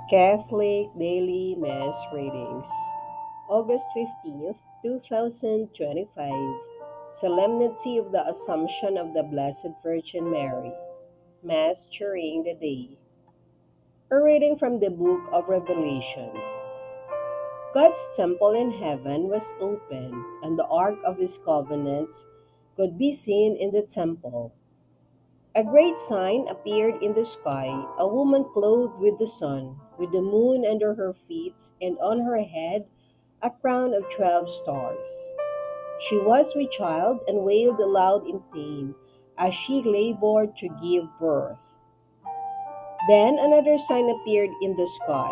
Catholic Daily Mass Readings, August 15th, 2025, Solemnity of the Assumption of the Blessed Virgin Mary, Mass during the day. A reading from the Book of Revelation. God's temple in heaven was open, and the ark of his covenant could be seen in the temple. A great sign appeared in the sky, a woman clothed with the sun, with the moon under her feet, and on her head a crown of 12 stars. She was with child and wailed aloud in pain as she labored to give birth. Then another sign appeared in the sky.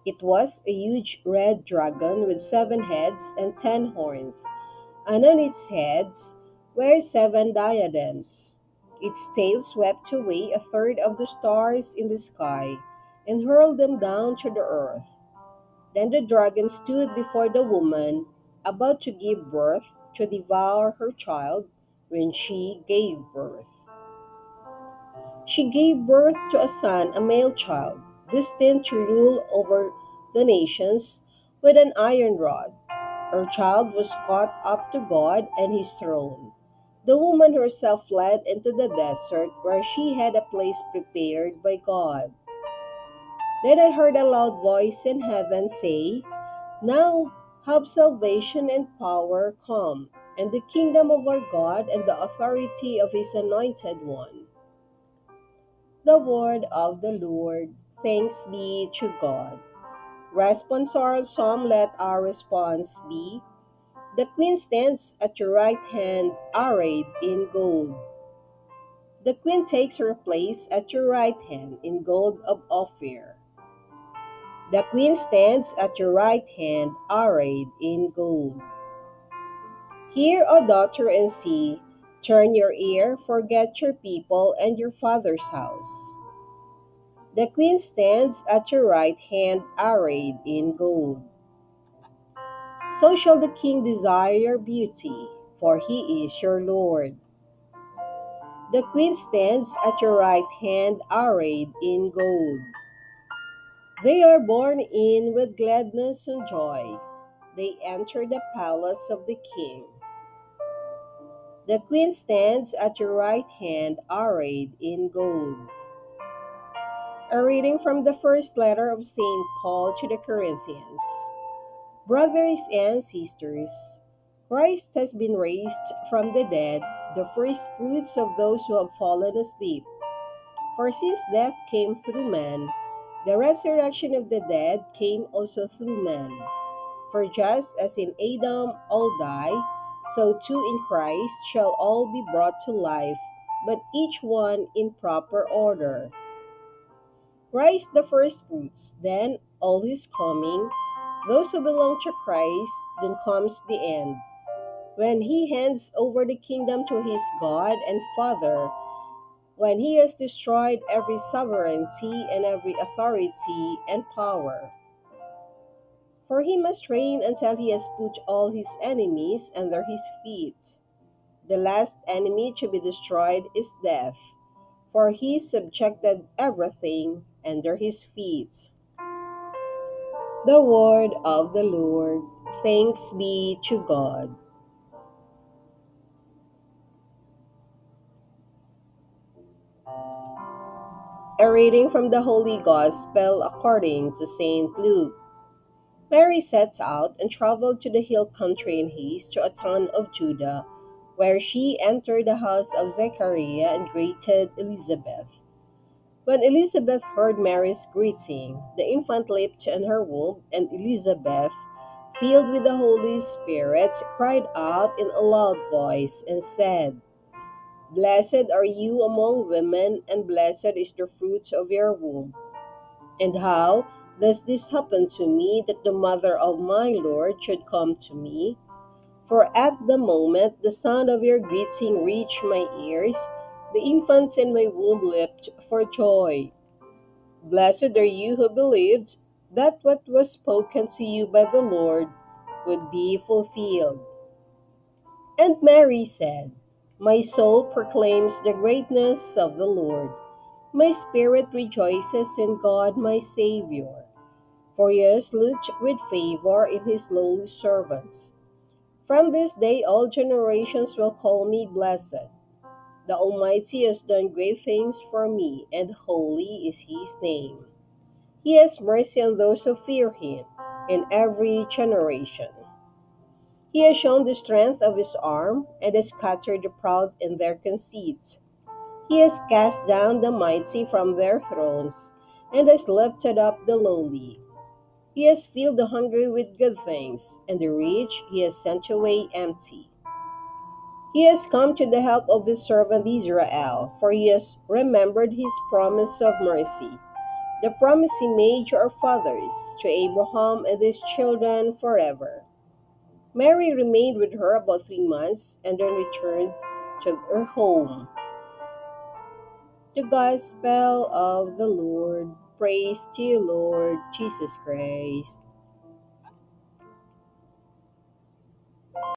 It was a huge red dragon with 7 heads and 10 horns, and on its heads were 7 diadems. Its tail swept away a third of the stars in the sky and hurled them down to the earth. Then the dragon stood before the woman about to give birth to devour her child when she gave birth. She gave birth to a son, a male child, destined to rule over the nations with an iron rod. Her child was caught up to God and his throne. The woman herself fled into the desert where she had a place prepared by God. Then I heard a loud voice in heaven say, "Now have salvation and power come, and the kingdom of our God and the authority of his anointed one." The word of the Lord. Thanks be to God. Responsorial Psalm. Let our response be, "The queen stands at your right hand, arrayed in gold." The queen takes her place at your right hand in gold of Ophir. The queen stands at your right hand, arrayed in gold. Hear, O daughter, and see. Turn your ear, forget your people and your father's house. The queen stands at your right hand, arrayed in gold. So shall the king desire your beauty, for he is your Lord. The queen stands at your right hand, arrayed in gold. They are borne in with gladness and joy. They enter the palace of the king. The queen stands at your right hand, arrayed in gold. A reading from the first letter of St. Paul to the Corinthians. Brothers and sisters, Christ has been raised from the dead, the first fruits of those who have fallen asleep. For since death came through man, the resurrection of the dead came also through man. For just as in Adam all die, so too in Christ shall all be brought to life, but each one in proper order. Christ the first fruits, then all his coming, those who belong to Christ, then comes the end, when he hands over the kingdom to his God and Father, when he has destroyed every sovereignty and every authority and power. For he must reign until he has put all his enemies under his feet. The last enemy to be destroyed is death, for he subjected everything under his feet. The word of the Lord. Thanks be to God. A reading from the Holy Gospel according to St. Luke. Mary set out and traveled to the hill country in haste to a town of Judah, where she entered the house of Zechariah and greeted Elizabeth. When Elizabeth heard Mary's greeting, the infant leaped in her womb, and Elizabeth, filled with the Holy Spirit, cried out in a loud voice and said, "Blessed are you among women, and blessed is the fruit of your womb. And how does this happen to me, that the mother of my Lord should come to me? For at the moment the sound of your greeting reached my ears, the infant in my womb leapt for joy. Blessed are you who believed that what was spoken to you by the Lord would be fulfilled." And Mary said, "My soul proclaims the greatness of the Lord. My spirit rejoices in God my Savior, for he has looked with favor in his lowly servants. From this day all generations will call me blessed. The Almighty has done great things for me, and holy is his name. He has mercy on those who fear him in every generation. He has shown the strength of his arm, and has scattered the proud in their conceits. He has cast down the mighty from their thrones, and has lifted up the lowly. He has filled the hungry with good things, and the rich he has sent away empty. He has come to the help of his servant Israel, for he has remembered his promise of mercy, the promise he made to our fathers, to Abraham and his children forever. Mary remained with her about 3 months and then returned to her home. The Gospel of the Lord. Praise to you, Lord Jesus Christ.